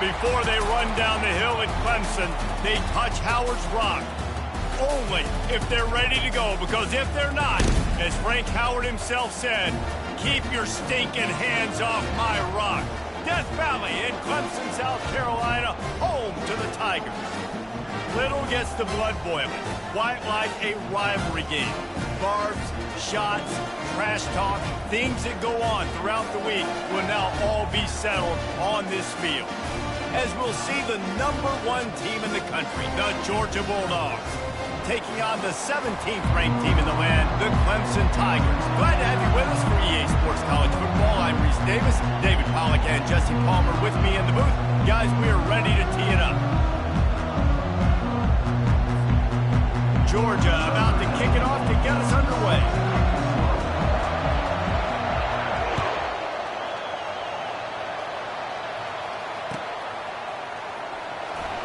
Before they run down the hill at Clemson, they touch Howard's rock. Only if they're ready to go, because if they're not, as Frank Howard himself said, keep your stinking hands off my rock. Death Valley in Clemson, South Carolina, home to the Tigers. Little gets the blood boiling, quite like a rivalry game. Barbs, shots, trash talk, things that go on throughout the week will now all be settled on this field. As we'll see the #1 team in the country, the Georgia Bulldogs, taking on the 17th ranked team in the land, the Clemson Tigers. Glad to have you with us for EA Sports College Football. I'm Reese Davis, David Pollack and Jesse Palmer with me in the booth. Guys, we are ready to tee it up. Georgia about to kick it off to get us underway.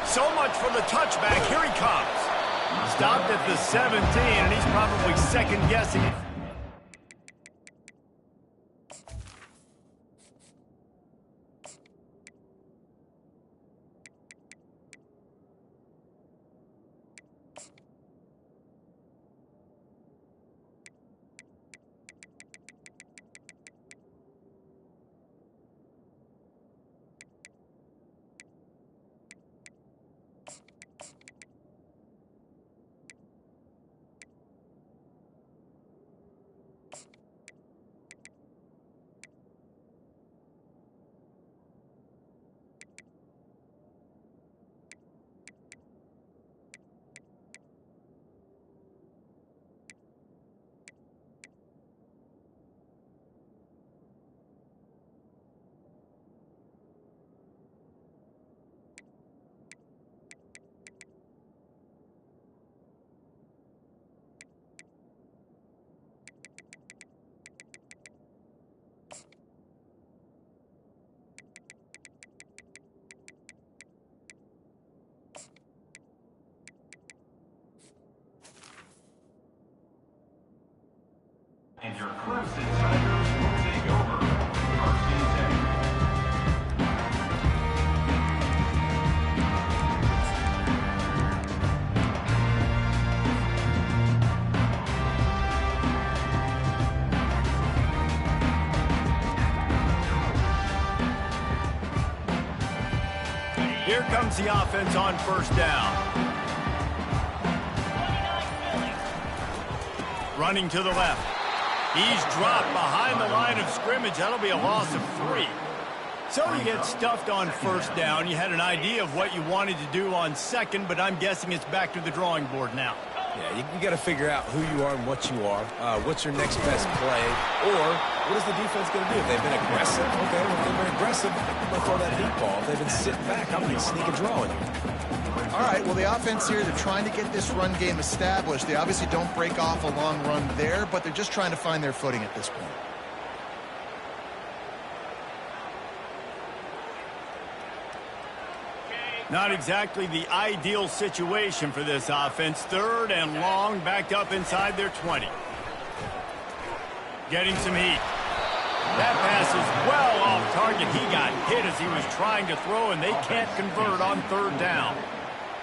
So much for the touchback. Here he comes. Stopped at the 17, and he's probably second-guessing it. And your Clemson Tigers will take over first and 10. Here comes the offense on first down. Running to the left. He's dropped behind the line of scrimmage. That'll be a loss of 3. So you get stuffed on first down. You had an idea of what you wanted to do on second, but I'm guessing it's back to the drawing board now. Yeah, you got to figure out who you are and what you are. What's your next best play? Or what is the defense going to do? If they've been aggressive, okay, well, if they've been aggressive, I'm going to throw that deep ball. If they've been sitting back, I'm going to sneak a draw on you. All right, well, the offense here, they're trying to get this run game established. They obviously don't break off a long run there, but they're just trying to find their footing at this point. Not exactly the ideal situation for this offense. Third and long, backed up inside their 20. Getting some heat. That pass is well off target. He got hit as he was trying to throw, and they can't convert on third down.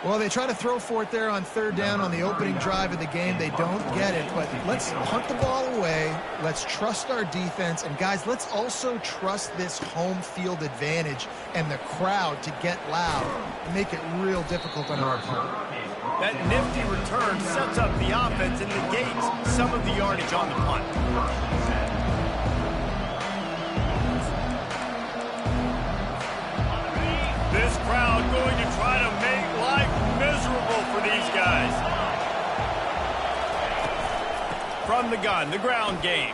Well, they try to throw for it there on third down on the opening drive of the game. They don't get it, but let's punt the ball away. Let's trust our defense. And, guys, let's also trust this home field advantage and the crowd to get loud and make it real difficult on our opponent. That nifty return sets up the offense and negates some of the yardage on the punt. This crowd going to try to make life miserable for these guys. From the gun, the ground game.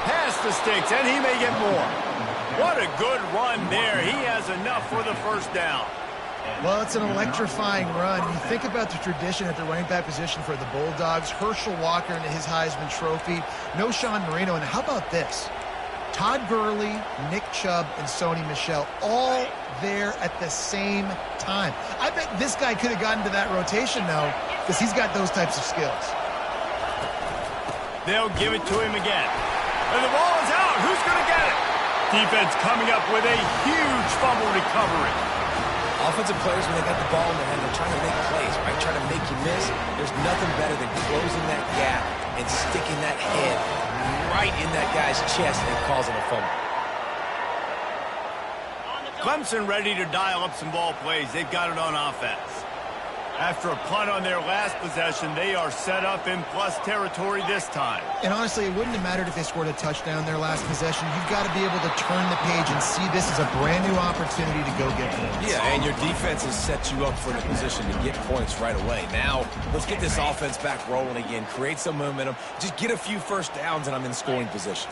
Past the sticks, and he may get more. What a good run there. He has enough for the first down. Well, it's an electrifying run. You think about the tradition at the running back position for the Bulldogs. Herschel Walker into his Heisman Trophy. No Sean Marino. And how about this? Todd Gurley, Nick Chubb, and Sony Michel all there at the same time. I bet this guy could have gotten to that rotation, though, because he's got those types of skills. They'll give it to him again. And the ball is out. Who's going to get it? Defense coming up with a huge fumble recovery. Offensive players, when they got the ball in their hand, they're trying to make plays, right? Trying to make you miss. There's nothing better than closing that gap and sticking that head right in that guy's chest and causing a fumble. Clemson ready to dial up some ball plays. They've got it on offense. After a punt on their last possession, they are set up in plus territory this time. And honestly, it wouldn't have mattered if they scored a touchdown their last possession. You've got to be able to turn the page and see this as a brand new opportunity to go get points. Yeah, and your defense has set you up for the position to get points right away. Now, let's get this offense back rolling again. Create some momentum. Just get a few first downs, and I'm in scoring position.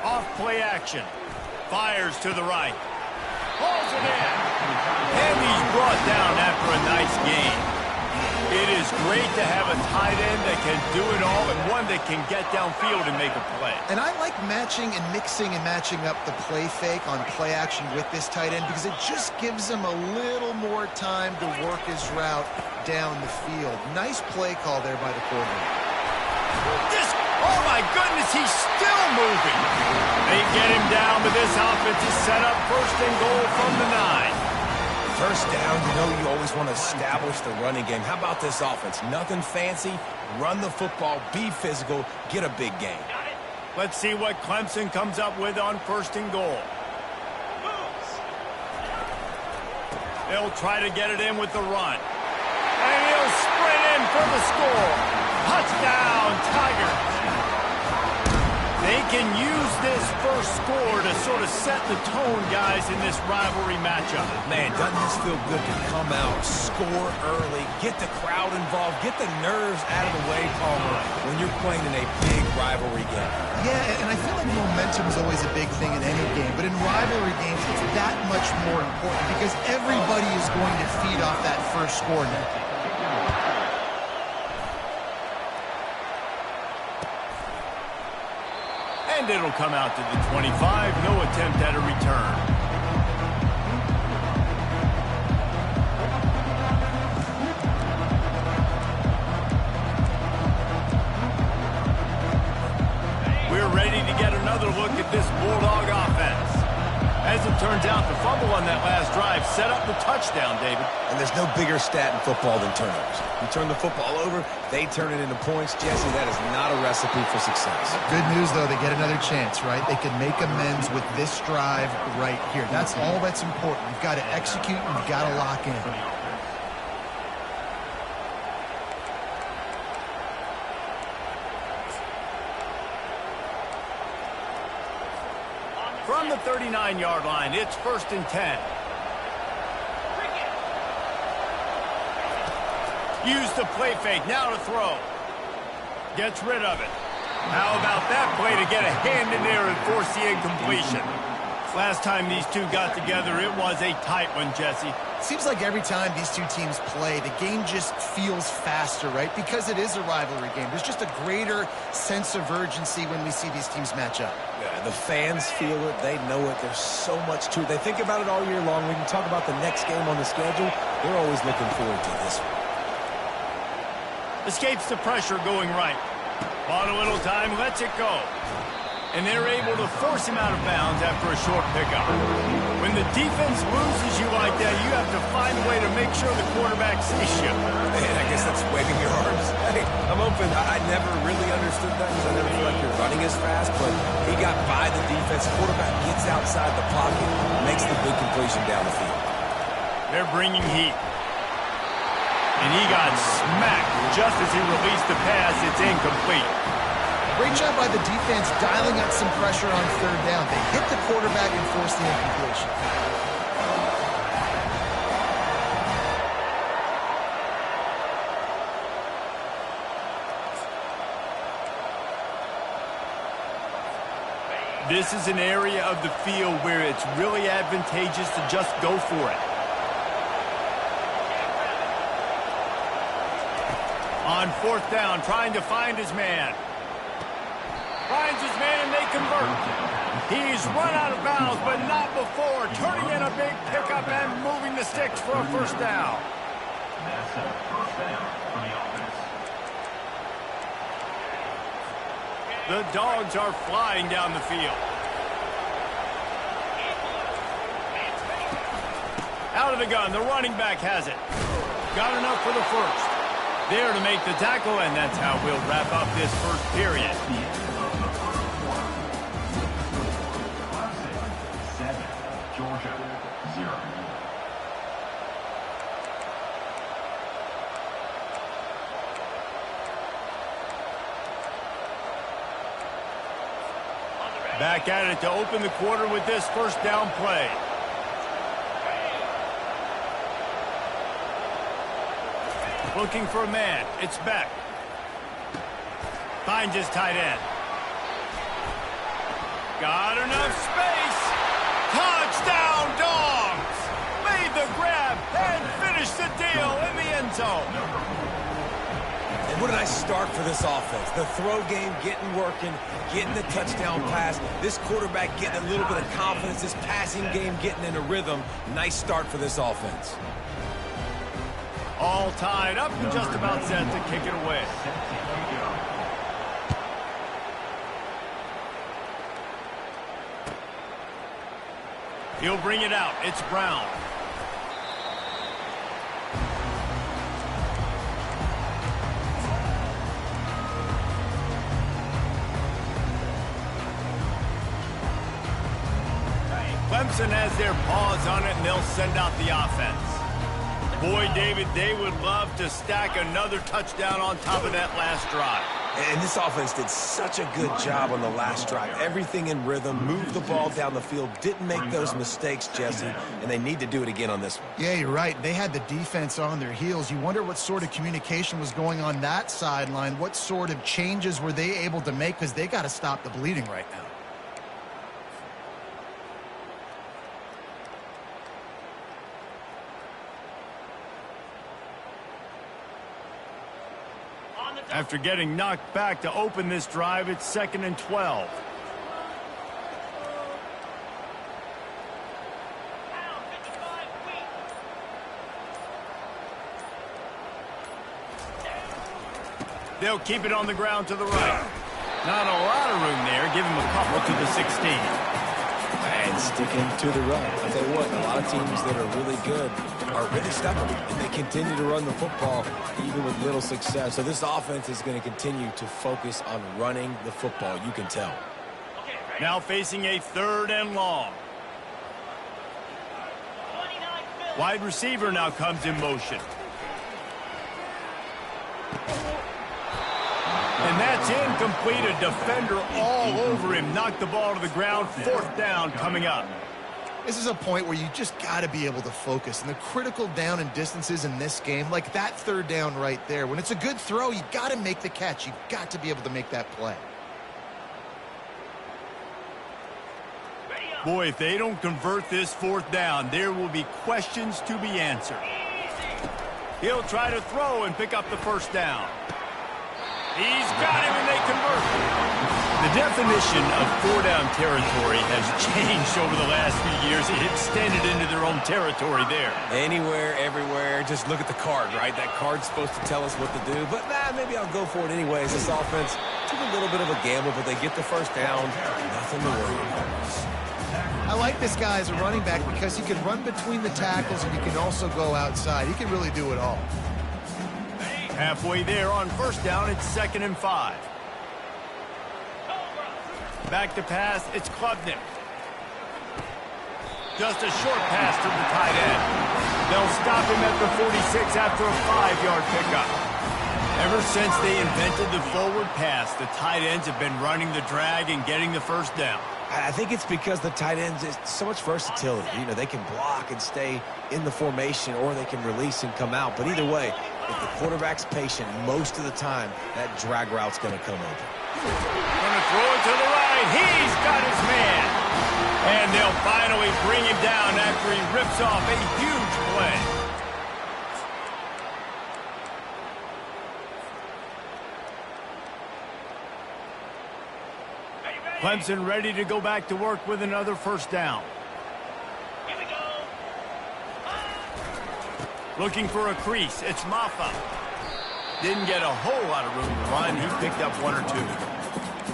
Off play action. Fires to the right. Pulls it in. And he's brought down after a nice gain. It is great to have a tight end that can do it all and one that can get downfield and make a play. And I like matching and mixing and matching up the play fake on play action with this tight end because it just gives him a little more time to work his route down the field. Nice play call there by the quarterback. Oh my goodness, he's still moving. They get him down, but this offense is set up first and goal from the 9. First down, you know you always want to establish the running game. How about this offense? Nothing fancy. Run the football, be physical, get a big gain. Let's see what Clemson comes up with on first and goal. They'll try to get it in with the run. And he'll sprint in for the score. Touchdown, Tigers. They can use this first score to sort of set the tone, guys, in this rivalry matchup. Man, doesn't this feel good to come out, score early, get the crowd involved, get the nerves out of the way, Palmer, when you're playing in a big rivalry game. Yeah, and I feel like momentum is always a big thing in any game, but in rivalry games, it's that much more important because everybody is going to feed off that first score now. And it'll come out to the 25. No attempt at a return. We're ready to get another look at this Bulldog offense. As it turns out, the fumble on that last drive set up the touchdown, David. And there's no bigger stat in football than turnovers. You turn the football over, they turn it into points. Jesse, that is not a recipe for success. Good news, though, they get another chance, right? They can make amends with this drive right here. That's all that's important. You've got to execute, and you've got to lock in. From the 39-yard line, it's first and 10. Use the play fake, now to throw. Gets rid of it. How about that play to get a hand in there and force the incompletion? Last time these two got together, it was a tight one, Jesse. Seems like every time these two teams play, the game just feels faster, right? Because it is a rivalry game. There's just a greater sense of urgency when we see these teams match up. Yeah, the fans feel it. They know it. There's so much to it. They think about it all year long. We can talk about the next game on the schedule. They're always looking forward to this one. Escapes the pressure going right. Bought a little time, lets it go. And they're able to force him out of bounds after a short pickup. When the defense loses you like that, you have to find a way to make sure the quarterback sees you. Man, I guess that's waving your arms. Hey, I'm open. I never really understood that because I never feel like you're running as fast, but he got by the defense. Quarterback gets outside the pocket, makes the big completion down the field. They're bringing heat. And he got smacked just as he released the pass. It's incomplete. Great job by the defense dialing up some pressure on third down. They hit the quarterback and forced the incompletion. This is an area of the field where it's really advantageous to just go for it. On fourth down, trying to find his man. Finds his man, and they convert. He's run out of bounds, but not before. Turning in a big pickup and moving the sticks for a first down. That's a first down for the offense. The Dogs are flying down the field. Out of the gun, the running back has it. Got enough for the first. There to make the tackle, and that's how we'll wrap up this first period. The end of the first quarter. Clemson 7, Georgia 0. Back at it to open the quarter with this first down play. Looking for a man. It's Beck. Finds his tight end. Got enough space. Touchdown, Dogs! Made the grab and finished the deal in the end zone. And what a nice start for this offense. The throw game getting working, getting the touchdown pass. This quarterback getting a little bit of confidence. This passing game getting in a rhythm. Nice start for this offense. All tied up and just about set to kick it away. He'll bring it out. It's Brown. Clemson has their paws on it, and they'll send out the offense. Boy, David, they would love to stack another touchdown on top of that last drive. And this offense did such a good job on the last drive. Everything in rhythm, moved the ball down the field, didn't make those mistakes, Jesse, and they need to do it again on this one. Yeah, you're right. They had the defense on their heels. You wonder what sort of communication was going on that sideline. What sort of changes were they able to make, because they got to stop the bleeding right now. After getting knocked back to open this drive, it's 2nd and 12. They'll keep it on the ground to the right. Not a lot of room there. Give him a couple to the 16. And sticking to the run. I'll tell you what, a lot of teams that are really good are really stubborn, and they continue to run the football even with little success. So this offense is going to continue to focus on running the football. You can tell. Now facing a 3rd and long. Wide receiver now comes in motion. And that's incomplete. A defender all over him. Knocked the ball to the ground. 4th down coming up. This is a point where you just got to be able to focus. And the critical down and distances in this game, like that 3rd down right there, when it's a good throw, you got to make the catch. You've got to be able to make that play. Boy, if they don't convert this 4th down, there will be questions to be answered. He'll try to throw and pick up the 1st down. He's got him, and they convert. The definition of 4-down territory has changed over the last few years. It extended into their own territory there. Anywhere, everywhere, just look at the card, right? That card's supposed to tell us what to do, but maybe I'll go for it anyways. This offense took a little bit of a gamble, but they get the 1st down. Nothing to worry about. I like this guy as a running back because he can run between the tackles and he can also go outside. He can really do it all. Halfway there on 1st down, it's 2nd and 5. Back to pass, it's Klubnik. Just a short pass to the tight end. They'll stop him at the 46 after a 5-yard pickup. Ever since they invented the forward pass, the tight ends have been running the drag and getting the 1st down. I think it's because the tight ends is so much versatility. You know, they can block and stay in the formation, or they can release and come out. But either way, if the quarterback's patient, most of the time, that drag route's going to come open. Going to throw it to the right. He's got his man. And they'll finally bring him down after he rips off a huge play. Clemson ready to go back to work with another 1st down. Here we go. Looking for a crease. It's Maffa. Didn't get a whole lot of room to run. He picked up 1 or 2.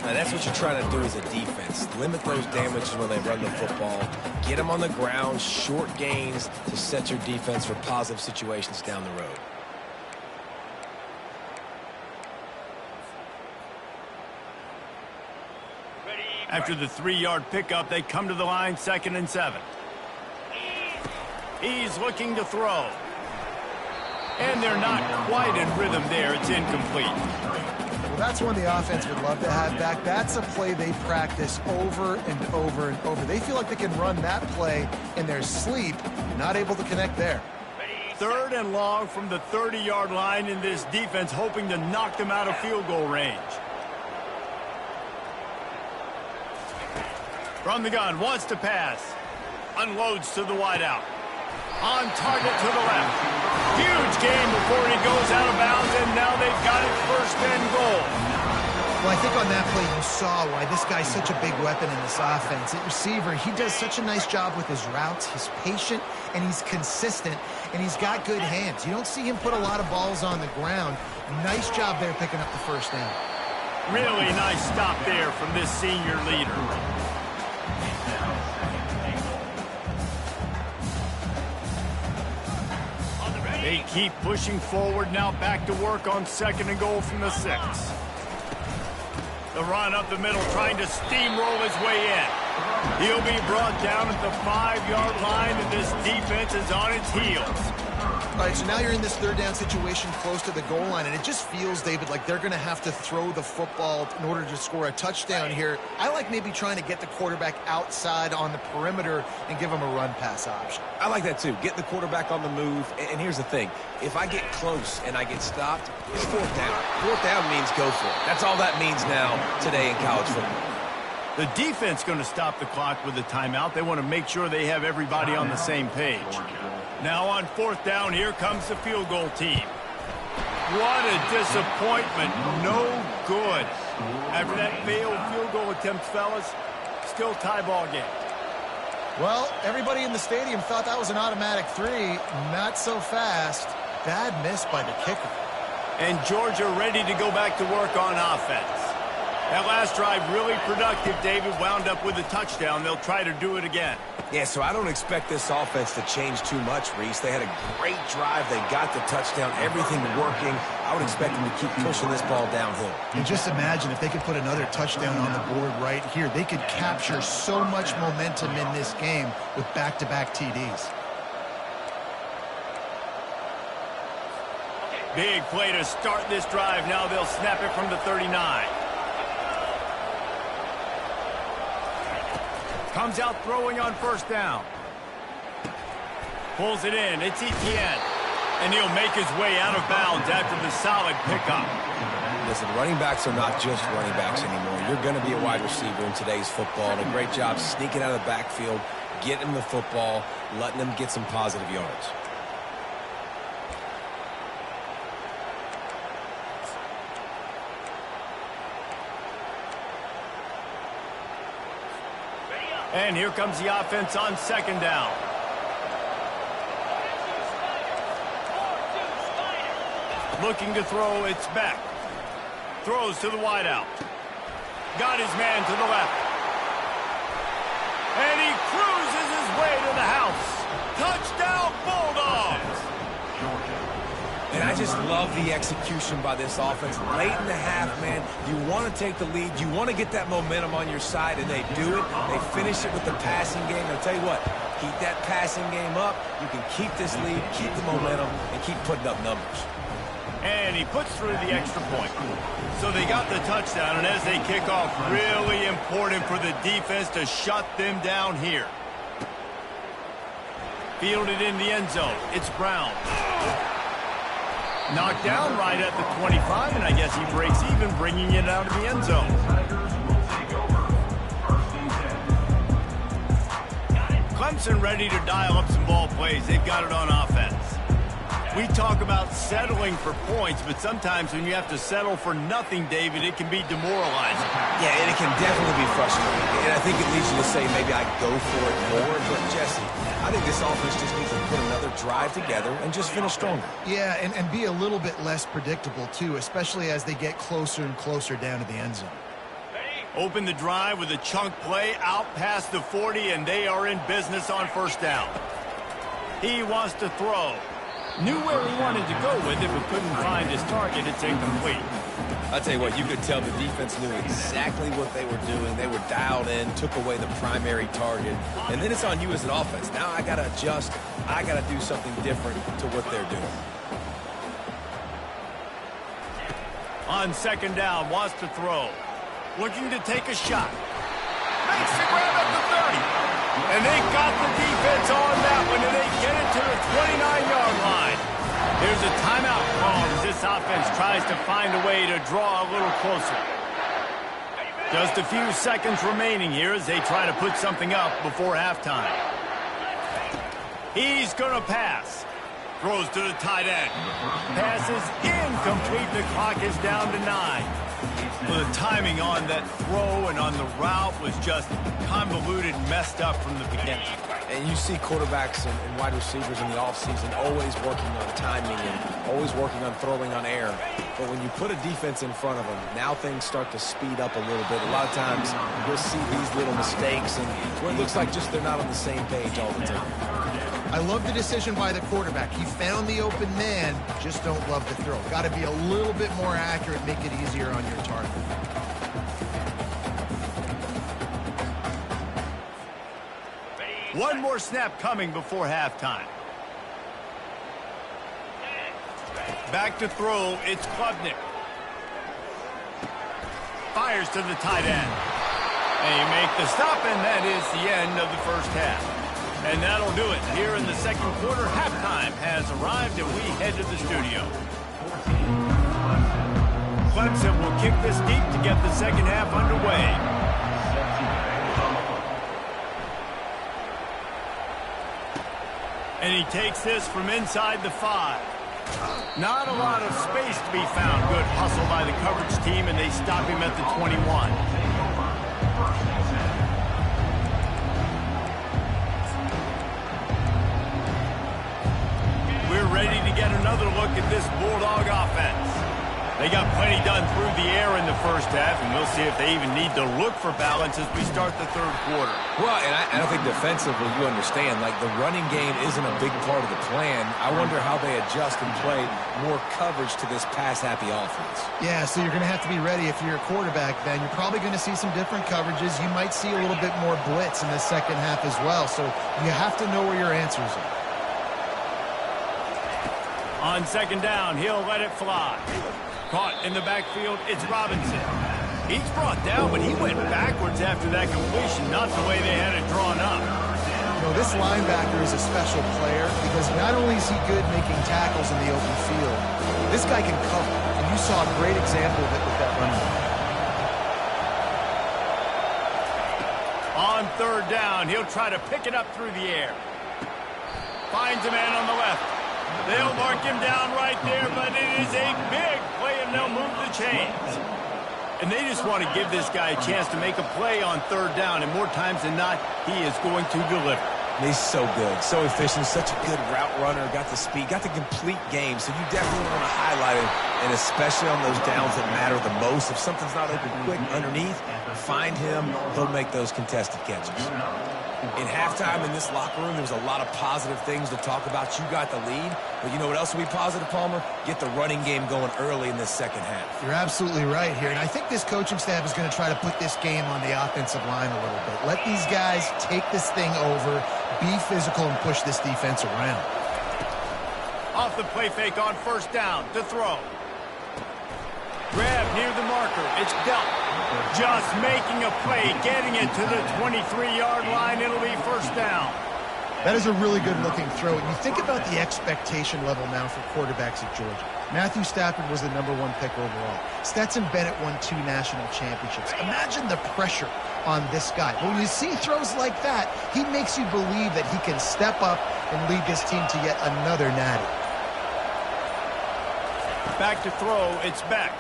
That's what you're trying to do as a defense. Limit those damages when they run the football. Get them on the ground, short gains to set your defense for positive situations down the road. After the 3-yard pickup, they come to the line, 2nd and 7. He's looking to throw. And they're not quite in rhythm there. It's incomplete. Well, that's one the offense would love to have back. That's a play they practice over and over and over. They feel like they can run that play in their sleep, not able to connect there. 3rd and long from the 30-yard line, in this defense hoping to knock them out of field goal range. From the gun, wants to pass. Unloads to the wideout. On target to the left. Huge gain before he goes out of bounds, and now they've got it 1st and goal. Well, I think on that play you saw why this guy's such a big weapon in this offense. At receiver, he does such a nice job with his routes. He's patient, and he's consistent, and he's got good hands. You don't see him put a lot of balls on the ground. Nice job there picking up the 1st down. Really nice stop there from this senior leader. They keep pushing forward, now back to work on 2nd and goal from the 6. The run up the middle, trying to steamroll his way in. He'll be brought down at the 5-yard line, and this defense is on its heels. All right, so now you're in this 3rd down situation close to the goal line, and it just feels, David, like they're going to have to throw the football in order to score a touchdown here. I like maybe trying to get the quarterback outside on the perimeter and give him a run-pass option. I like that too. Get the quarterback on the move. And here's the thing. If I get close and I get stopped, it's 4th down. 4th down means go for it. That's all that means now today in college football. The defense going to stop the clock with a timeout. They want to make sure they have everybody on the same page. Now on 4th down, here comes the field goal team. What a disappointment. No good. After that failed field goal attempt, fellas, still tie ball game. Well, everybody in the stadium thought that was an automatic 3. Not so fast. Bad miss by the kicker. And Georgia ready to go back to work on offense. That last drive really productive. David wound up with a touchdown. They'll try to do it again. Yeah, so I don't expect this offense to change too much, Reese. They had a great drive. They got the touchdown. Everything working. I would expect them to keep pushing this ball downhill. And just imagine if they could put another touchdown on the board right here. They could capture so much momentum in this game with back-to-back TDs. Big play to start this drive. Now they'll snap it from the 39. Comes out throwing on 1st down. Pulls it in. It's Etienne. And he'll make his way out of bounds after the solid pickup. Listen, running backs are not just running backs anymore. You're going to be a wide receiver in today's football. And a great job sneaking out of the backfield, getting them the football, letting them get some positive yards. And here comes the offense on 2nd down. Looking to throw, it's Beck. Throws to the wideout. Got his man to the left. And he cruises his way to the house. Touchdown, Bulldogs! And I just love the execution by this offense. Late in the half, man, you want to take the lead. You want to get that momentum on your side, and they do it. They finish it with the passing game. I'll tell you what, keep that passing game up. You can keep this lead, keep the momentum, and keep putting up numbers. And he puts through the extra point. So they got the touchdown, and as they kick off, really important for the defense to shut them down here. Fielded in the end zone. It's Brown. Knocked down right at the 25, and I guess he breaks even, bringing it out of the end zone. Clemson ready to dial up some ball plays. They've got it on offense. We talk about settling for points, but sometimes when you have to settle for nothing, David, it can be demoralizing. Yeah, and it can definitely be frustrating. And I think it leads you to say maybe I go for it more. But, Jesse, I think this offense just needs to put another drive together and just finish stronger. Yeah, and be a little bit less predictable, too, especially as they get closer and closer down to the end zone. Open the drive with a chunk play out past the 40, and they are in business on first down. He wants to throw. Knew where he wanted to go with it, but couldn't find his target. It's incomplete. I'll tell you what, you could tell the defense knew exactly what they were doing. They were dialed in, took away the primary target, and then it's on you as an offense. Now I got to adjust. I got to do something different to what they're doing. On second down, wants to throw. Looking to take a shot. Makes the grab at the 30. And they got the defense on that one, and they get it to the 29-yard line. There's a timeout called as this offense tries to find a way to draw a little closer. Just a few seconds remaining here as they try to put something up before halftime. He's going to pass. Throws to the tight end. Passes incomplete. The clock is down to 9. Well, the timing on that throw and on the route was just convoluted, messed up from the beginning. And you see quarterbacks and wide receivers in the offseason always working on timing and always working on throwing on air. But when you put a defense in front of them, now things start to speed up a little bit. A lot of times you'll see these little mistakes and where it looks like just they're not on the same page all the time. I love the decision by the quarterback. He found the open man, just don't love the throw. Got to be a little bit more accurate, make it easier on your target. One more snap coming before halftime. Back to throw, it's Klubnik. Fires to the tight end. They make the stop, and that is the end of the first half. And that'll do it. Here in the second quarter, halftime has arrived, and we head to the studio. Clemson will kick this deep to get the second half underway. And he takes this from inside the 5. Not a lot of space to be found. Good hustle by the coverage team, and they stop him at the 21. We're ready to get another look at this Bulldog offense. They got plenty done through the air in the first half, and we'll see if they even need to look for balance as we start the third quarter. Well, and I think defensively, you understand, like the running game isn't a big part of the plan. I wonder how they adjust and play more coverage to this pass-happy offense. Yeah, so you're going to have to be ready if you're a quarterback, then. You're probably going to see some different coverages. You might see a little bit more blitz in the second half as well, so you have to know where your answers are. On second down, he'll let it fly. Caught in the backfield, it's Robinson. He's brought down, but he went backwards after that completion, not the way they had it drawn up. You know, this linebacker is a special player because not only is he good making tackles in the open field, this guy can cover, and you saw a great example of it with that running back. On third down, he'll try to pick it up through the air. Finds a man on the left. They'll mark him down right there, but it is a big play, and they'll move the chains. And they just want to give this guy a chance to make a play on third down, and more times than not, he is going to deliver. He's so good, so efficient, such a good route runner, got the speed, got the complete game, so you definitely want to highlight him, and especially on those downs that matter the most. If something's not open quick underneath, find him, he'll make those contested catches. In halftime in this locker room, there was a lot of positive things to talk about. You got the lead, but you know what else will be positive, Palmer? Get the running game going early in this second half. You're absolutely right here, and I think this coaching staff is going to try to put this game on the offensive line a little bit. Let these guys take this thing over, be physical, and push this defense around. Off the play fake on first down to throw. Grab near the marker. It's dealt. Just making a play, getting it to the 23-yard line. It'll be first down. That is a really good-looking throw. And you think about the expectation level now for quarterbacks at Georgia. Matthew Stafford was the #1 pick overall. Stetson Bennett won 2 national championships. Imagine the pressure on this guy. When you see throws like that, he makes you believe that he can step up and lead this team to yet another natty. Back to throw. It's Beck.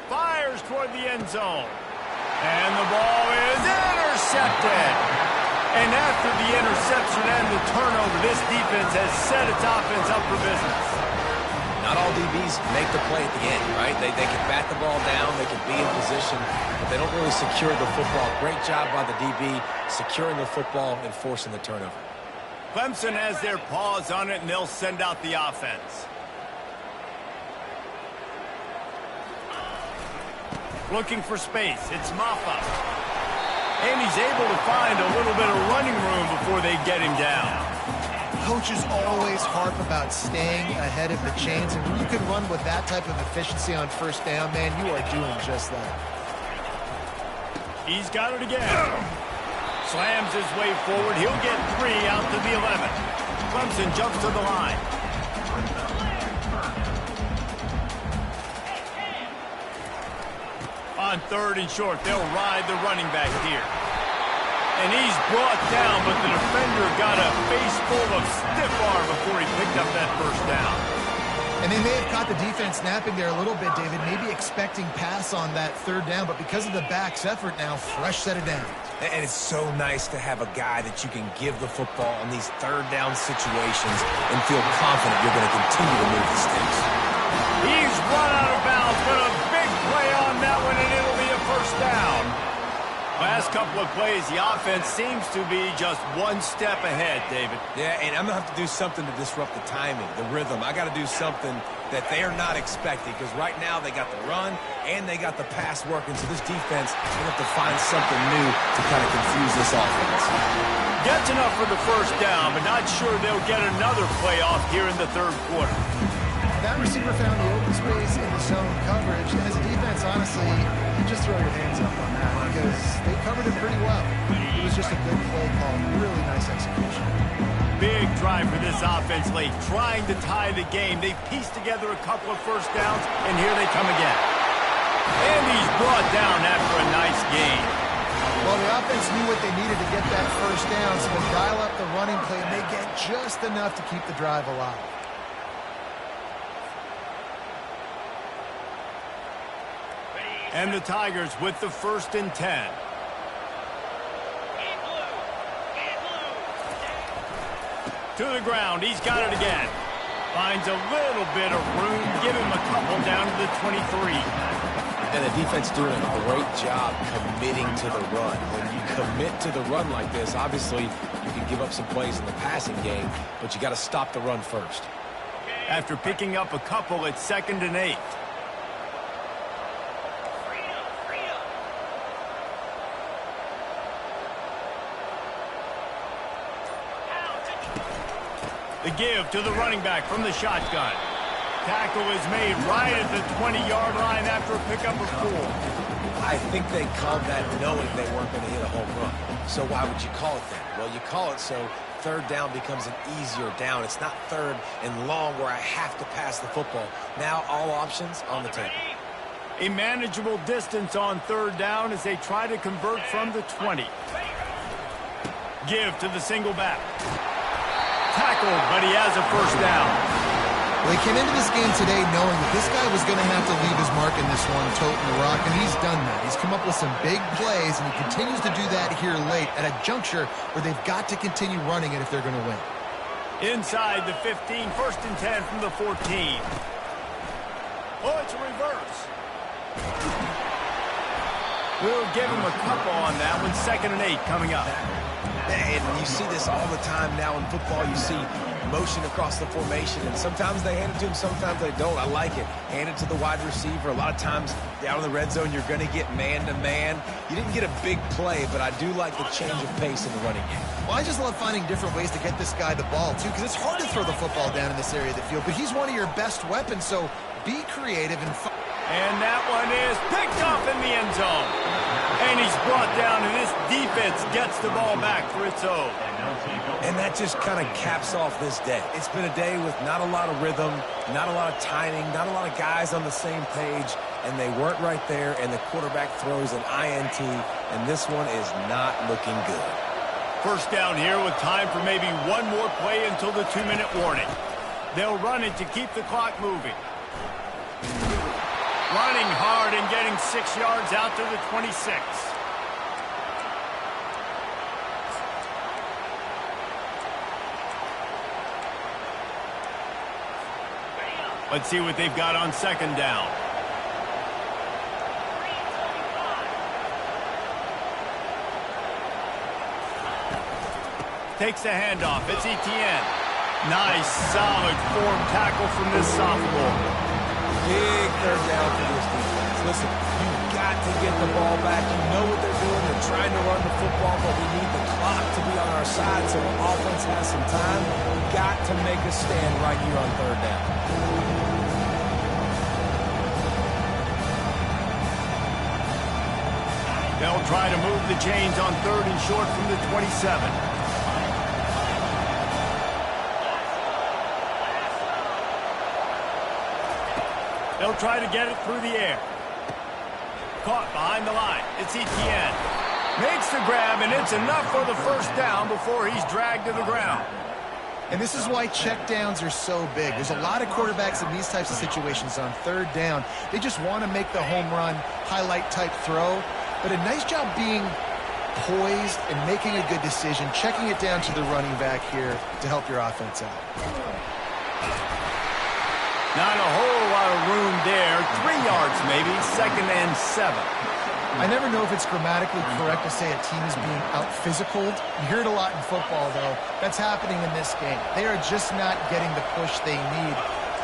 Fires toward the end zone. And the ball is intercepted. And after the interception and the turnover, this defense has set its offense up for business. Not all DBs make the play at the end, right? They can bat the ball down, they can be in position, but they don't really secure the football. Great job by the DB securing the football and forcing the turnover. Clemson has their paws on it, and they'll send out the offense. Looking for space. It's Maffa. And he's able to find a little bit of running room before they get him down. Coaches always harp about staying ahead of the chains, and when you can run with that type of efficiency on first down, man, you are doing just that. He's got it again. Slams his way forward. He'll get 3 out to the 11. Clemson jumps to the line. On 3rd and short, they'll ride the running back here. And he's brought down, but the defender got a face full of stiff arm before he picked up that first down. And they may have caught the defense napping there a little bit, David, maybe expecting pass on that 3rd down, but because of the back's effort now, fresh set of downs. And it's so nice to have a guy that you can give the football on these 3rd down situations and feel confident you're going to continue to move the sticks. He's run out of bounds, but a big play on that one, and it'll be a first down. Last couple of plays, the offense seems to be just one step ahead, David. Yeah, and I'm going to have to do something to disrupt the timing, the rhythm. I got to do something that they are not expecting, because right now they got the run and they got the pass working. So this defense, they have to find something new to kind of confuse this offense. Gets enough for the first down, but not sure they'll get another play off here in the 3rd quarter. That receiver found the open space in the zone coverage. As a defense, honestly, you just throw your hands up on that because they covered it pretty well. It was just a good play call. Really nice execution. Big drive for this offense late, trying to tie the game. They pieced together a couple of first downs, and here they come again. And he's brought down after a nice gain. Well, the offense knew what they needed to get that first down, so they dial up the running play, and they get just enough to keep the drive alive. And the Tigers with the 1st and 10. To the ground. He's got it again. Finds a little bit of room. Give him a couple down to the 23. And the defense doing a great job committing to the run. When you commit to the run like this, obviously you can give up some plays in the passing game, but you got to stop the run first. After picking up a couple, it's 2nd and 8. The give to the running back from the shotgun. Tackle is made right at the 20-yard line after a pickup of 4. I think they called that knowing they weren't going to hit a home run. So why would you call it that? Well, you call it so 3rd down becomes an easier down. It's not 3rd and long where I have to pass the football. Now all options on the table. A manageable distance on 3rd down as they try to convert from the 20. Give to the single back. Tackled, but he has a first down. Well, he came into this game today knowing that this guy was going to have to leave his mark in this one, toting the rock, and he's done that. He's come up with some big plays, and he continues to do that here late at a juncture where they've got to continue running it if they're going to win. Inside the 15, 1st and 10 from the 14. Oh, it's a reverse. We'll give him a couple on that one. 2nd and 8 coming up. And you see this all the time now in football. You see motion across the formation, and sometimes they hand it to him, sometimes they don't. I like it. Hand it to the wide receiver. A lot of times down in the red zone, you're going to get man-to-man. You didn't get a big play, but I do like the change of pace in the running game. Well, I just love finding different ways to get this guy the ball, too, because it's hard to throw the football down in this area of the field, but he's one of your best weapons, so be creative and fun. And that one is picked off in the end zone. And he's brought down, and this defense gets the ball back for its own. And that just kind of caps off this day. It's been a day with not a lot of rhythm, not a lot of timing, not a lot of guys on the same page, and they weren't right there, and the quarterback throws an INT, and this one is not looking good. First down here with time for maybe one more play until the 2-minute warning. They'll run it to keep the clock moving. Running hard and getting 6 yards out to the 26. Let's see what they've got on second down. Takes the handoff. It's Etienne. Nice, solid form tackle from this sophomore. Big third down for this defense. Listen, you've got to get the ball back. You know what they're doing. They're trying to run the football, but we need the clock to be on our side so the offense has some time. We've got to make a stand right here on third down. They'll try to move the chains on third and short from the 27. They'll try to get it through the air. Caught behind the line. It's Etienne. Makes the grab, and it's enough for the first down before he's dragged to the ground. And this is why checkdowns are so big. There's a lot of quarterbacks in these types of situations on third down. They just want to make the home run, highlight-type throw. But a nice job being poised and making a good decision, checking it down to the running back here to help your offense out. Not a whole lot of room there. 3 yards maybe, 2nd and 7. I never know if it's grammatically correct to say a team is being out-physicaled. You hear it a lot in football, though. That's happening in this game. They are just not getting the push they need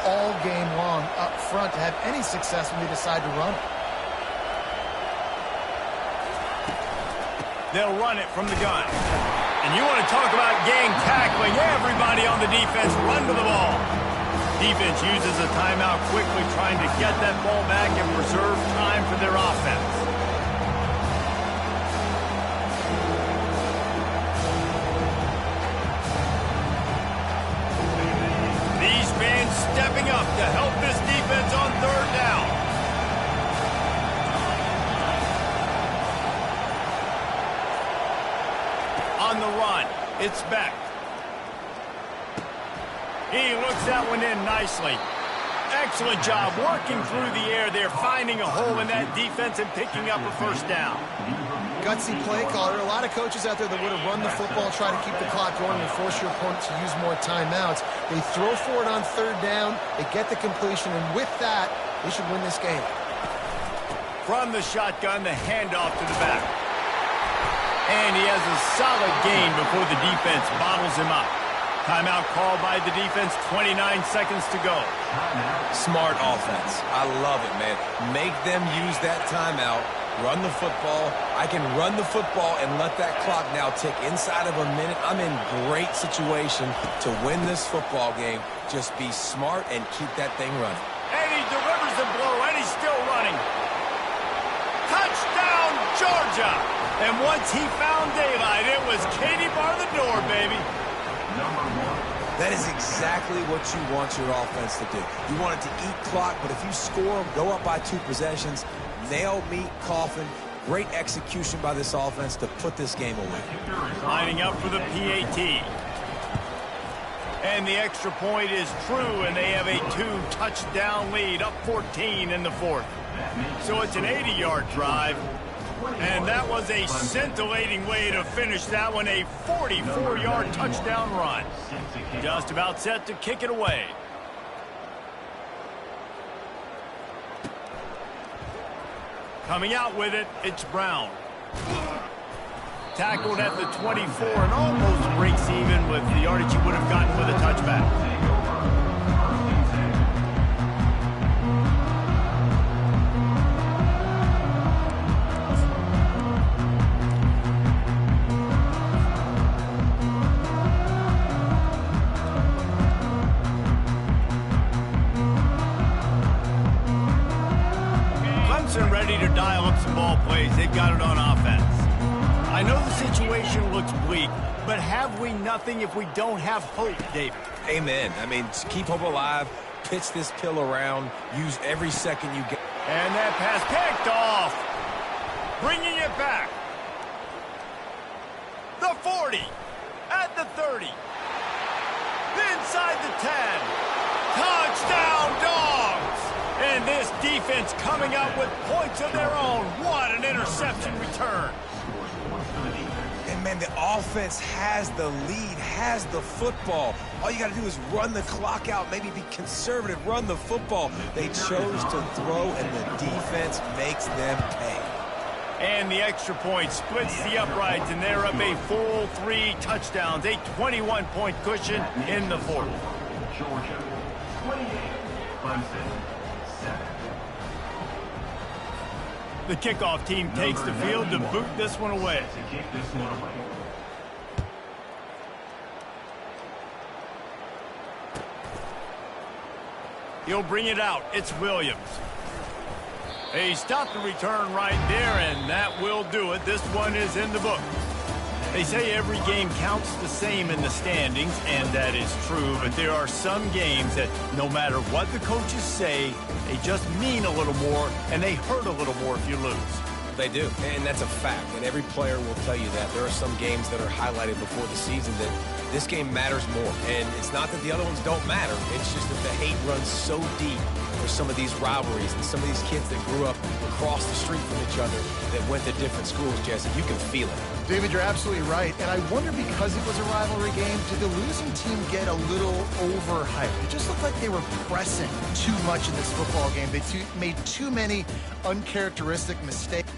all game long up front to have any success when they decide to run it. They'll run it from the gun. And you want to talk about gang tackling. Everybody on the defense run to the ball. Defense uses a timeout quickly, trying to get that ball back and preserve time for their offense. These fans stepping up to help this defense on third down. On the run, it's Beck. He looks that one in nicely. Excellent job working through the air there, finding a hole in that defense and picking up a first down. Gutsy play caller. A lot of coaches out there that would have run the football, try to keep the clock going and force your opponent to use more timeouts. They throw for it on third down, they get the completion, and with that, they should win this game. From the shotgun, the handoff to the back. And he has a solid gain before the defense bottles him up. Timeout called by the defense, 29 seconds to go. Smart offense. I love it, man. Make them use that timeout. Run the football. I can run the football and let that clock now tick inside of a minute. I'm in great situation to win this football game. Just be smart and keep that thing running. And he delivers the blow, and he's still running. Touchdown, Georgia! And once he found daylight, it was Katie bar the door, baby. That is exactly what you want your offense to do. You want it to eat clock, but if you score, go up by 2 possessions, nail, meet, coffin. Great execution by this offense to put this game away. Lining up for the PAT. And the extra point is true, and they have a 2-touchdown lead, up 14 in the 4th. So it's an 80-yard drive. And that was a scintillating way to finish that one, a 44-yard touchdown run. Just about set to kick it away. Coming out with it, it's Brown. Tackled at the 24 and almost breaks even with the yardage he would have gotten with a touchback. Ready to dial up some ball plays. They've got it on offense. I know the situation looks bleak, but have we nothing if we don't have hope, David? Amen. I mean, keep hope alive, pitch this pill around, use every second you get. And that pass picked off. Bringing it back. The 40. At the 30. Inside the 10. Touchdown, Dogs! And this defense coming up with points of their own. What an interception return. And man, the offense has the lead, has the football. All you got to do is run the clock out, maybe be conservative, run the football. They chose to throw, and the defense makes them pay. And the extra point splits the uprights, and they're up a full 3 touchdowns, a 21-point cushion in the fourth. Georgia, 28, Clemson, 7. The kickoff team takes the field to boot this one away. To kick this one away. He'll bring it out. It's Williams. He stopped the return right there, and that will do it. This one is in the book. They say every game counts the same in the standings, and that is true, but there are some games that no matter what the coaches say, they just mean a little more, and they hurt a little more if you lose. They do, and that's a fact, and every player will tell you that. There are some games that are highlighted before the season that this game matters more, and it's not that the other ones don't matter. It's just that the hate runs so deep for some of these rivalries and some of these kids that grew up across the street from each other that went to different schools, Jesse. You can feel it. David, you're absolutely right, and I wonder, because it was a rivalry game, did the losing team get a little overhyped? It just looked like they were pressing too much in this football game. They made too many uncharacteristic mistakes.